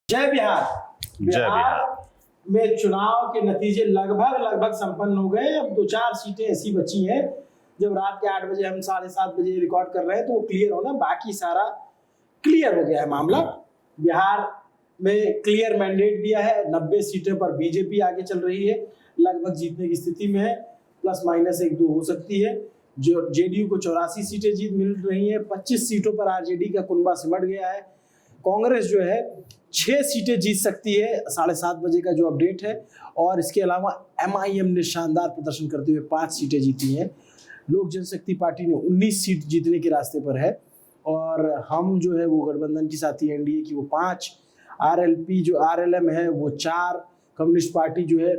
जय बिहार। जय बिहार में चुनाव के नतीजे लगभग संपन्न हो गए। अब 2-4 सीटें ऐसी बची हैं, जब रात के 8 बजे हम 7:30 बजे रिकॉर्ड कर रहे हैं तो वो क्लियर होना, बाकी सारा क्लियर हो गया है मामला। बिहार में क्लियर मैंडेट दिया है, 90 सीटें पर बीजेपी आगे चल रही है, लगभग जीतने की स्थिति में है, प्लस माइनस 1-2 हो सकती है। जो जेडीयू को 84 सीटें जीत मिल रही है, 25 सीटों पर आरजेडी का कुनबा सिमट गया है। कांग्रेस जो है 6 सीटें जीत सकती है, 7:30 बजे का जो अपडेट है। और इसके अलावा एमआईएम ने शानदार प्रदर्शन करते हुए 5 सीटें जीती हैं। लोक जनशक्ति पार्टी ने 19 सीट जीतने के रास्ते पर है, और हम जो है वो गठबंधन की साथी एनडीए की वो 5, आरएलपी जो आरएलएम है वो 4, कम्युनिस्ट पार्टी जो है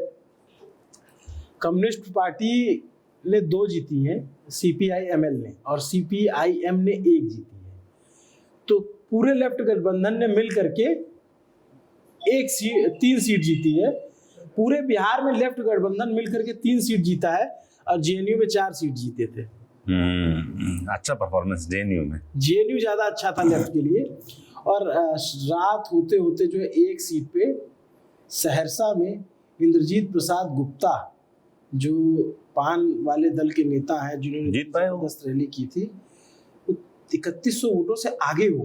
कम्युनिस्ट पार्टी ने 2 जीती हैं, सीपीआईएमएल ने, और सीपीआईएम ने 1 जीती है। तो पूरे लेफ्ट गठबंधन ने मिल करके 3 सीट जीती है। पूरे बिहार में लेफ्ट गठबंधन मिल करके 3 सीट जीता है, और जेएनयू में 4 सीट जीते थे। अच्छा परफॉर्मेंस जेएनयू में। जेएनयू ज्यादा अच्छा था लेफ्ट के लिए। और रात होते होते जो है 1 सीट पे सहरसा में इंद्रजीत प्रसाद गुप्ता, जो पान वाले दल के नेता हैं, जिन्होंने जबरदस्त रैली की थी, 3100 वोटों से आगे हो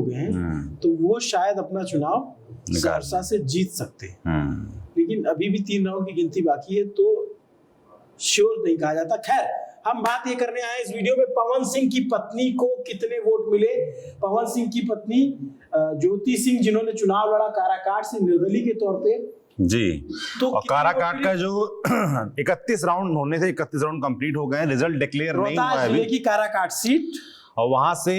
गए हैं। तो वो शायद अपना चुनाव सहरसा से जीत सकते हैं। लेकिन अभी भी 3 राउंड की गिनती बाकी है, तो श्योर नहीं कहा जाता। खैर, हम बात ये करने आए इस वीडियो में, पवन सिंह की पत्नी को कितने वोट मिले। पवन सिंह की पत्नी ज्योति सिंह, जिन्होंने चुनाव लड़ा काराकाट से निर्दलीय के तौर पे जी, तो और काराकाट का जो 31 राउंड होने से 31 राउंड कंप्लीट हो गए, रिजल्ट डिक्लेयर नहीं हुआ है अभी की काराकाट सीट, और वहां से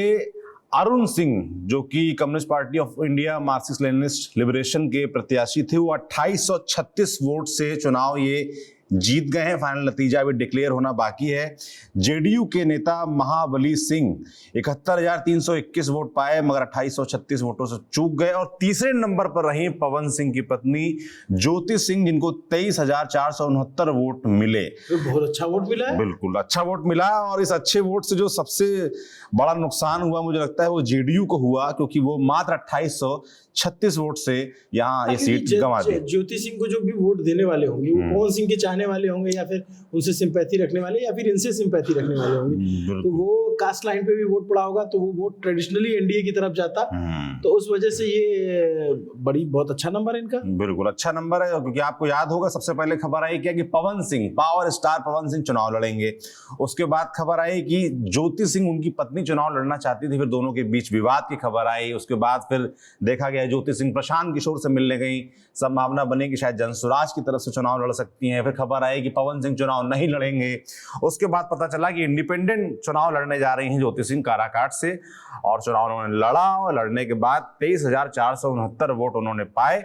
अरुण सिंह, जो कि communist party of India Marxist Leninist liberation के प्रत्याशी थे, वो 2836 वोट से चुनाव ये जीत गए हैं। फाइनल नतीजा अभी डिक्लेयर होना बाकी है। जेडीयू के नेता महाबली सिंह 71,321 वोट पाए, मगर 2836 वोटों से चूक गए। और तीसरे नंबर पर रही पवन सिंह की पत्नी ज्योति सिंह, जिनको 23,469 वोट मिले। बहुत अच्छा वोट मिला है। बिल्कुल अच्छा वोट मिला। और इस अच्छे वोट से जो सबसे बड़ा नुकसान हुआ, मुझे लगता है वो जेडीयू को हुआ, क्योंकि वो मात्र 2836 वोट से यहाँ ये सीट गंवा दी। ज्योति सिंह को जो भी वोट देने वाले होंगे, वो पवन सिंह के चाहने वाले होंगे, या फिर उनसे सिंपैथी रखने वाले, या फिर इनसे सिंपैथी रखने वाले होंगे। तो वो कास्ट लाइन पे भी वोट पड़ा होगा, तो वो वोट ट्रेडिशनली एनडीए की तरफ जाता। तो उस वजह से ये बहुत अच्छा नंबर है इनका। बिल्कुल अच्छा नंबर है, क्योंकि आपको याद होगा सबसे पहले खबर आई क्या कि पवन सिंह, पावर स्टार पवन सिंह चुनाव लड़ेंगे। उसके बाद खबर आई कि ज्योति सिंह, उनकी पत्नी, चुनाव लड़ना चाहती थी। फिर दोनों के बीच विवाद की खबर आई। उसके बाद फिर देखा गया ज्योति सिंह प्रशांत किशोर से मिलने गई, संभावना बनी कि शायद जनसुराज की तरफ से चुनाव लड़ सकती हैं। फिर खबर आई कि पवन सिंह चुनाव नहीं लड़ेंगे। उसके बाद पता चला कि इंडिपेंडेंट चुनाव लड़ने जा रही हैं ज्योति सिंह काराकाट से, और चुनाव उन्होंने लड़ा, और लड़ने के बाद 23,469 वोट उन्होंने पाए।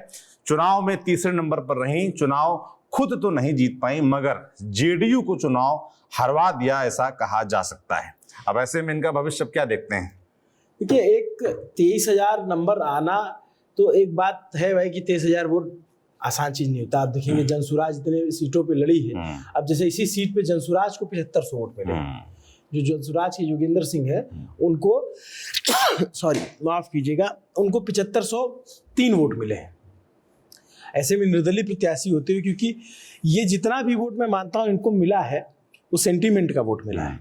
चुनाव में तीसरे नंबर पर रही। चुनाव खुद तो नहीं जीत पाई, मगर जेडीयू को चुनाव हरवा दिया, ऐसा कहा जा सकता है। अब ऐसे में इनका भविष्य क्या देखते हैं? देखिए, एक 23,000 नंबर आना तो एक बात है भाई, कि 23,000 वोट आसान चीज नहीं होता। आप देखेंगे जनसुराज इतने सीटों पे लड़ी है। अब जैसे इसी सीट पे जनसुराज को 7500 वोट मिले। जो जनसुराज के योगेंद्र सिंह है, उनको सॉरी माफ कीजिएगा, उनको 7503 वोट मिले हैं। ऐसे में निर्दलीय प्रत्याशी होते हुए, क्योंकि ये जितना भी वोट मैं मानता हूं इनको मिला है, वो सेंटीमेंट का वोट मिला है।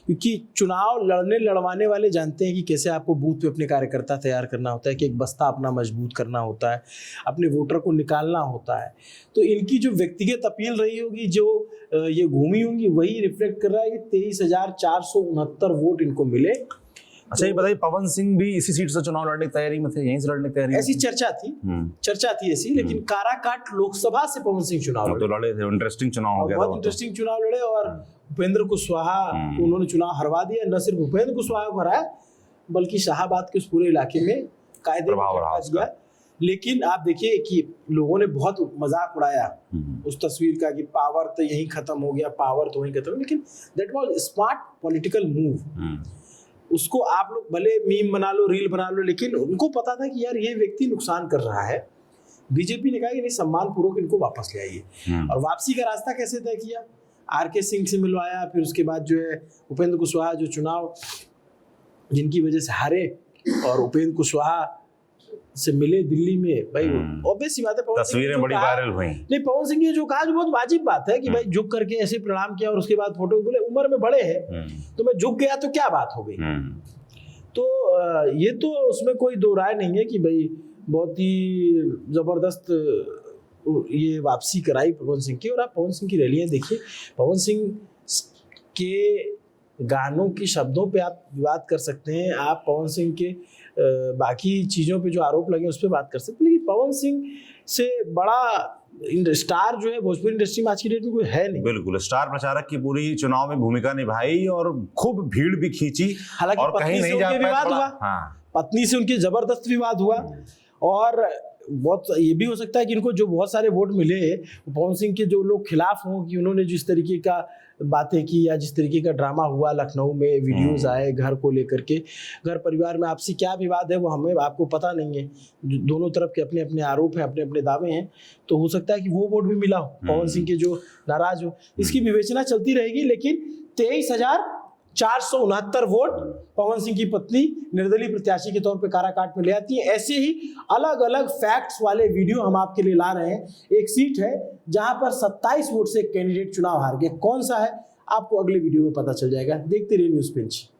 क्योंकि चुनाव लड़वाने वाले जानते हैं कि कैसे आपको बूथ पे अपने कार्यकर्ता तैयार करना होता है, कि एक बस्ता अपना मजबूत करना होता है, अपने वोटर को निकालना होता है। तो इनकी जो व्यक्तिगत अपील रही होगी, जो ये घूमी होंगी, वही रिफ्लेक्ट कर रहा है कि 23,469 वोट इनको मिले। अच्छा, ये बताइए, पवन सिंह भी इसी सीट से चुनाव लड़ने की तैयारी में थे, यहीं से लड़ने की तैयारी? ऐसी चर्चा थी ऐसी, लेकिन काराकाट लोकसभा से पवन सिंह चुनाव लड़े थे। इंटरेस्टिंग चुनाव हो गया, बहुत इंटरेस्टिंग चुनाव लड़े। और उपेंद्र कुशवाहा उन्होंने चुनाव हरवा दिया। न सिर्फ उपेंद्र कुशवाहा को हराया, बल्कि शाहाबाद के उस पूरे इलाके में कायदे दिया। लेकिन आप देखिए कि लोगों ने बहुत मजाक उड़ाया उस तस्वीर का, कि पावर तो यहीं खत्म हो गया, पावर तो वहीं खत्म। लेकिन that was smart political move. उसको आप लोग भले मीम बना लो, रील बना लो, लेकिन उनको पता था कि यार ये व्यक्ति नुकसान कर रहा है। बीजेपी ने कहा कि नहीं, सम्मान पूर्वक इनको वापस ले आइए। और वापसी का रास्ता कैसे तय किया? आरके सिंह से मिलवाया। फिर उसके बाद जो है उपेंद्र कुशवाहा, जो चुनाव जिनकी वजह से हारे, और उपेंद्र कुशवाहा से मिले दिल्ली में भाई, ऑब्वियस सी बात है पवन सिंह ने तस्वीरें जो बड़ी कहा- वायरल हुई। नहीं, पवन सिंह ने जो कहा जो बहुत वाजिब बात है कि भाई झुक करके ऐसे प्रणाम किया और उसके बाद फोटो, बोले उम्र में बड़े हैं तो मैं झुक गया तो क्या बात हो गई। तो ये तो उसमें कोई दो राय नहीं है कि भाई बहुत ही जबरदस्त ये वापसी कराई पवन सिंह की। और आप पवन सिंह की रैलियां देखिए, पवन सिंह के गानों की शब्दों पे आप विवाद कर सकते हैं, आप पवन सिंह के बाकी चीज़ों पे जो आरोप लगे उस पर बात कर सकते हैं, लेकिन पवन सिंह से बड़ा स्टार जो है भोजपुरी इंडस्ट्री में आज की डेट में कोई है नहीं। बिल्कुल, स्टार प्रचारक की पूरी चुनाव में भूमिका निभाई और खूब भीड़ भी खींची, हालांकि और कहीं नहीं जा पाए, विवाद हुआ, पत्नी से उनकी जबरदस्त विवाद हुआ। और बहुत ये भी हो सकता है कि इनको जो बहुत सारे वोट मिले पवन सिंह के जो लोग खिलाफ हों कि उन्होंने जिस तरीके का बातें की या जिस तरीके का ड्रामा हुआ लखनऊ में, वीडियोस आए घर को लेकर के, घर परिवार में आपसी क्या विवाद है वो हमें आपको पता नहीं है, दोनों तरफ के अपने अपने आरोप हैं, अपने अपने दावे हैं, तो हो सकता है कि वो वोट भी मिला हो पवन सिंह के जो नाराज हो। इसकी विवेचना चलती रहेगी, लेकिन 23,469 वोट पवन सिंह की पत्नी निर्दलीय प्रत्याशी के तौर पे काराकाट में ले आती है। ऐसे ही अलग अलग फैक्ट्स वाले वीडियो हम आपके लिए ला रहे हैं। एक सीट है जहां पर 27 वोट से कैंडिडेट चुनाव हार गए, कौन सा है आपको अगले वीडियो में पता चल जाएगा। देखते रहिए न्यूज़ पिंच।